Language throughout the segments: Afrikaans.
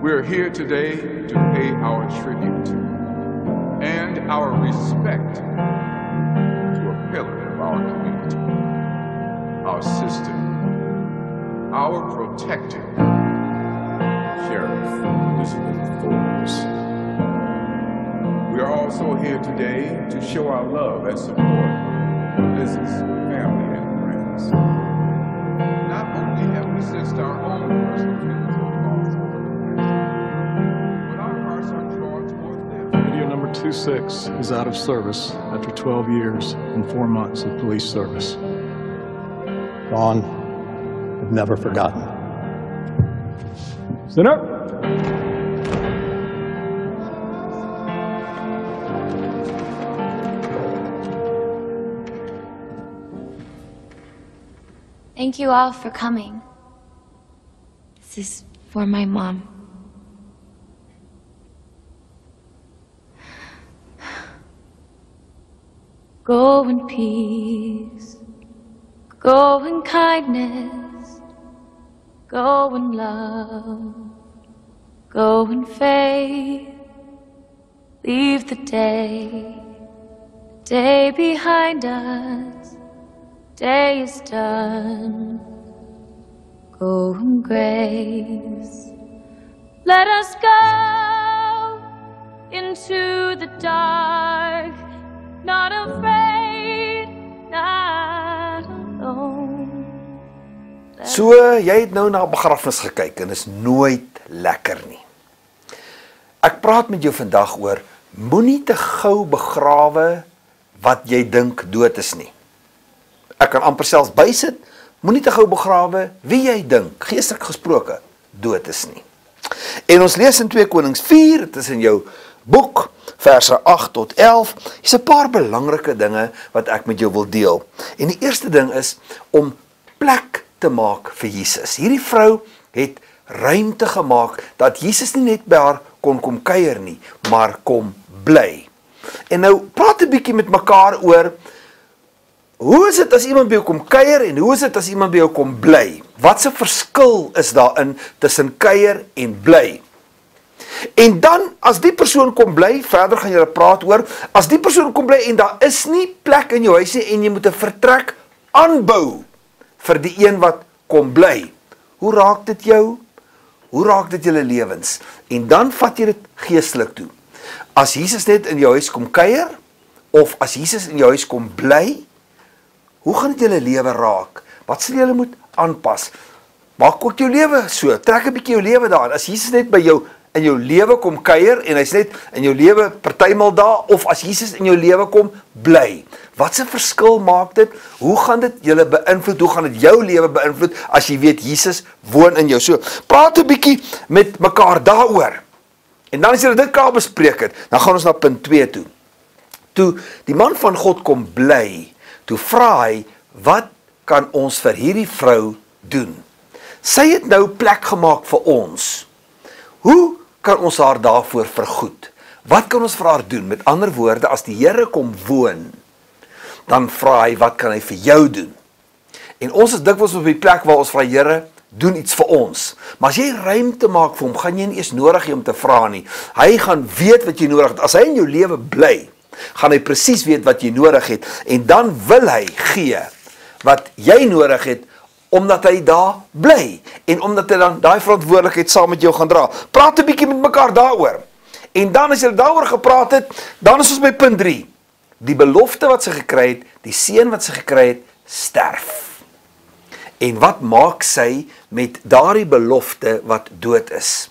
We're here today to pay our tribute and our respect to a pillar of our community, our sister, our protector, Sheriff Elizabeth Forbes. We are also here today to show our love and support for Liz's family and friends. Not only have we sensed our own personal feelings of loss over the past, but our hearts are drawn towards them. Radio number 26 is out of service after 12 years and 4 months of police service. Gone, but never forgotten. Senator. Thank you all for coming. This is for my mom. Go in peace, go in kindness, go in love, go in faith. Leave the day behind us. Day is done. Go in grace. Let us go into the dark, not afraid, not alone. So, jy het nou na 'n begrafnis gekyk en is nooit lekker nie. Ek praat met jou vandag oor moenie te gou begrawe wat jy dink dood is nie. Ek kan amper selfs bysit, moenie te gou begrawe wie jy dink, geestelik gesproke, dood is nie. En ons lees in 2 Konings 4, dit is in jou boek, verse 8 tot 11, is 'n paar belangrike dinge wat ek met jou wil deel. En die eerste ding is om plek te maak vir Jesus. Hierdie vrou het ruimte gemaak dat Jesus nie net by haar kon kom kuier nie, maar kom bly. En nou praat 'n bietjie met mekaar oor hoe is dit as iemand by jou kom kuier en hoe is dit as iemand by jou kom bly? Wat 'n verskil is daarin tussen kuier en bly? En dan as die persoon kom bly, verder gaan julle praat oor, as die persoon kom bly en daar is nie plek in jou huis nie en jy moet 'n vertrek aanbou vir die een wat kom bly. Hoe raak dit jou? Hoe raak dit julle lewens? En dan vat jy dit geestelik toe. As Jesus net in jou huis kom kuier of as Jesus in jou huis kom bly, hoe gaan dit julle lewe raak? Wat sal julle moet aanpas? Maak ook jou lewe so, trek 'n bietjie jou lewe daarin. As Jesus net by jou in jou lewe kom kuier en hy's net in jou lewe partymal daar, of as Jesus in jou lewe kom bly. Wat 'n verskil maak dit? Hoe gaan dit julle beïnvloed? Hoe gaan dit jou lewe beïnvloed as jy weet Jesus woon in jou? So, praat 'n bietjie met mekaar daaroor. En dan as jy dit klaar bespreek het, dan gaan ons na punt 2 toe. Toe die man van God kom bly, toe vra hy, wat kan ons vir hierdie vrou doen? Sy het nou plek gemaak vir ons. Hoe kan ons haar daarvoor vergoed? Wat kan ons vir haar doen? Met ander woorde, as die Here kom woon, dan vra hy, wat kan hy vir jou doen? En ons is dikwels op die plek waar ons vra, Here, doen iets vir ons. Maar as jy ruimte maak vir hom, gaan jy nie eens nodig hê om te vra nie. Hy gaan weet wat jy nodig het. As hy in jou lewe bly, gaan hy presies weet wat jy nodig het. En dan wil hy gee wat jy nodig het, omdat hy daar bly. En omdat hy dan daai verantwoordelikheid saam met jou gaan dra. Praat 'n bietjie met mekaar daaroor. En dan as jy daaroor gepraat het, dan is ons by punt 3. Die belofte wat sy gekry het, die seun wat sy gekry het, sterf. En wat maak sy met daardie belofte wat dood is?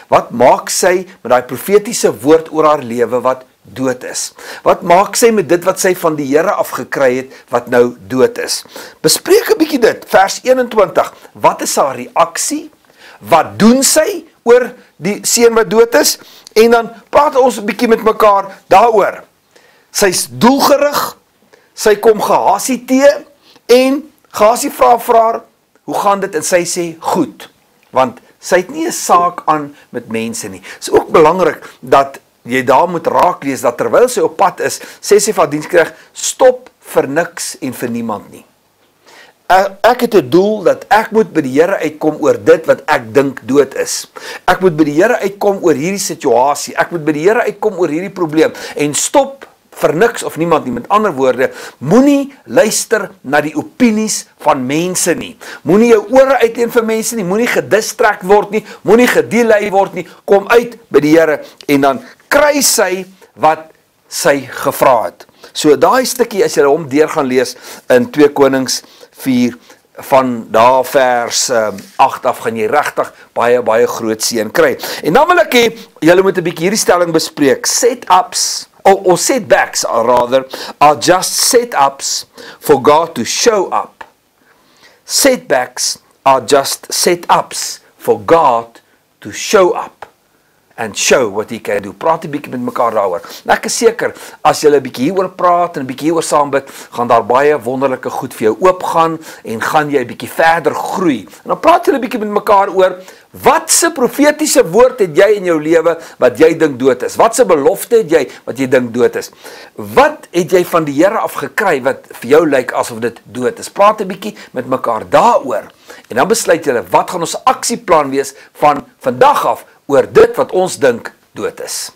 Wat maak sy met daai profetiese woord oor haar lewe wat dood is? Wat maak sy met dit wat sy van die Here afgekry het wat nou dood is? Bespreek 'n bietjie dit, vers 21. Wat is haar reaksie? Wat doen sy oor die seun wat dood is? En dan praat ons 'n bietjie met mekaar daaroor. Sy's doelgerig, sy kom Gehasie te en Gehasie vra vir haar, hoe gaan dit? En sy sê, goed, want sy het nie 'n saak aan met mense nie. Dit is ook belangrik dat jy daar moet raak lees, dat terwyl sy op pad is, sê sy van diensknegt, stop vir niks en vir niemand nie. ek het 'n doel dat ek moet by die Here uitkom oor dit wat ek dink dood is. Ek moet by die Here uitkom oor hierdie situasie. Ek moet by die Here uitkom oor hierdie probleem en stop vir niks of niemand nie. Met ander woorde, moenie luister na die opinies van mense nie. Moenie jou ore uitleen vir mense nie, moenie gedistrek word nie, moenie gedelay word nie. Kom uit by die Here en dan kry sy wat sy gevra het. So daai stukkie as jy hom deur gaan lees in 2 Konings 4 van daar vers 8 af gaan jy regtig baie groot seën kry. En dan wil ek hê julle moet 'n bietjie hierdie stelling bespreek. Set-ups or setbacks rather are just set-ups for God to show up. Setbacks are just set-ups for God to show up and show what he can do. Praat 'n bietjie met mekaar daaroor. Nou ek is seker as jy 'n bietjie hieroor praat en 'n bietjie hieroor saam bid, gaan daar baie wonderlike goed vir jou oopgaan en gaan jy 'n bietjie verder groei. En dan praat jy 'n bietjie met mekaar oor wat se profetiese woord het jy in jou lewe wat jy dink dood is? Wat se belofte het jy wat jy dink dood is? Wat het jy van die Here af gekry wat vir jou lyk asof dit dood is? Praat 'n bietjie met mekaar daaroor. En dan besluit julle wat gaan ons aksieplan wees van vandag af oor dit wat ons dink dood is.